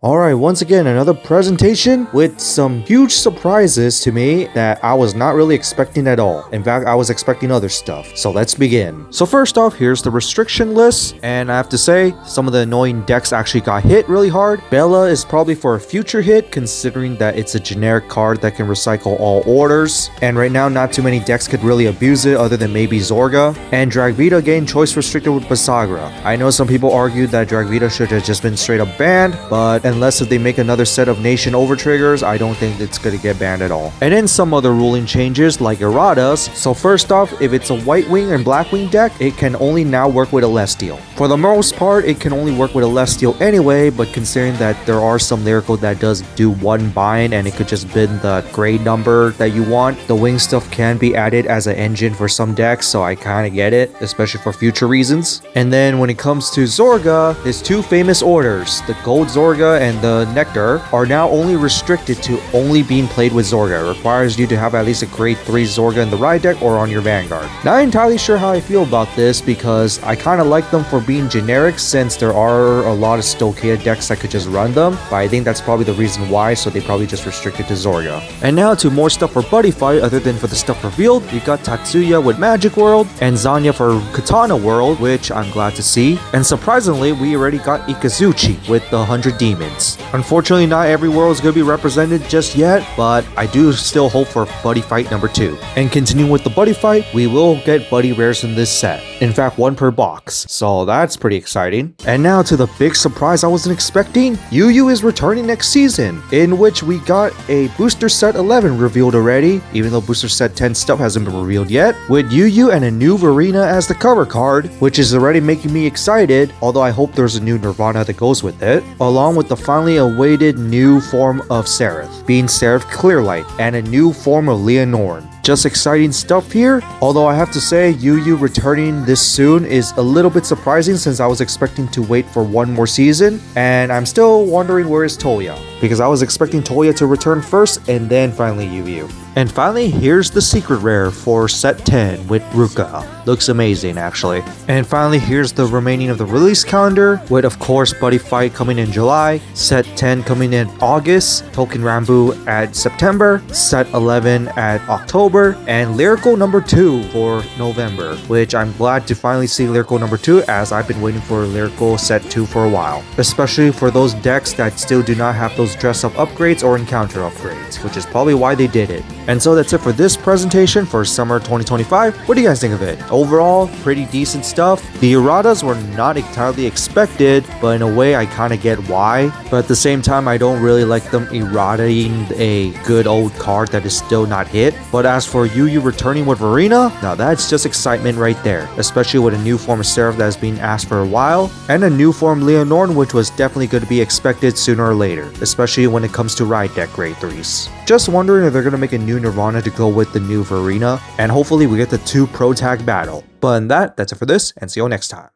Alright, once again, another presentation with some huge surprises to me that I was not really expecting at all. In fact, I was expecting other stuff. So let's begin. So first off, here's the restriction list. And I have to say, some of the annoying decks actually got hit really hard. Bella is probably for a future hit, considering that it's a generic card that can recycle all orders. And right now, not too many decks could really abuse it other than maybe Zorga. And Dragvita gained choice restricted with Basagra. I know some people argued that Dragvita should have just been straight up banned, but unless if they make another set of nation over triggers, I don't think it's gonna get banned at all. And then some other ruling changes like Errata's. So first off, if it's a white wing and black wing deck, it can only now work with Celestial. For the most part, it can only work with Celestial anyway, but considering that there are some lyrical that does do one bind and it could just bin the grade number that you want, the wing stuff can be added as an engine for some decks, so I kinda get it, especially for future reasons. And then when it comes to Zorga, there's two famous orders, the Gold Zorga and the Nectar, are now only restricted to only being played with Zorga. It requires you to have at least a grade 3 Zorga in the ride deck or on your Vanguard. Not entirely sure how I feel about this because I kind of like them for being generic since there are a lot of Stochea decks that could just run them, but I think that's probably the reason why, so they probably just restricted to Zorga. And now to more stuff for Buddyfight other than for the stuff revealed. We got Tatsuya with Magic World and Zanya for Katana World, which I'm glad to see. And surprisingly, we already got Ikazuchi with the 100 Demons. Unfortunately, not every world is going to be represented just yet, but I do still hope for Buddyfight number 2. And continuing with the Buddyfight, we will get Buddy rares in this set. In fact, one per box, so that's pretty exciting. And now to the big surprise I wasn't expecting. Yuyu is returning next season, in which we got a Booster Set 11 revealed already, even though Booster Set 10 stuff hasn't been revealed yet, with Yuyu and a new Vairina as the cover card, which is already making me excited, although I hope there's a new Nirvana that goes with it, along with the finally awaited new form of Seraph, being Seraph Clearlight, and a new form of Lianorn. Just exciting stuff here, although I have to say Yuyu returning this soon is a little bit surprising since I was expecting to wait for one more season, and I'm still wondering where is Tohyo, because I was expecting Tohyo to return first and then finally Yuyu. And finally, here's the secret rare for set 10 with Ruka. Looks amazing actually. And finally, here's the remaining of the release calendar with of course Buddyfight coming in July, set 10 coming in August, Token Rambu at September, set 11 at October, and Lyrical number 2 for November, which I'm glad to finally see Lyrical number 2 as I've been waiting for Lyrical set 2 for a while. Especially for those decks that still do not have those dress up upgrades or encounter upgrades, which is probably why they did it. And so that's it for this presentation for summer 2025. What do you guys think of it? Overall, pretty decent stuff. The Erratas were not entirely expected, but in a way I kind of get why. But at the same time, I don't really like them erratating a good old card that is still not hit. But as for Yuyu returning with Vairina, now that's just excitement right there. Especially with a new form of Seraph that has been asked for a while, and a new form Lianorn, which was definitely going to be expected sooner or later, especially when it comes to ride deck grade 3s. Just wondering if they're going to make a new Nirvana to go with the new Vairina, and hopefully we get the 2 pro tag battle. But in that's it for this, and see you all next time.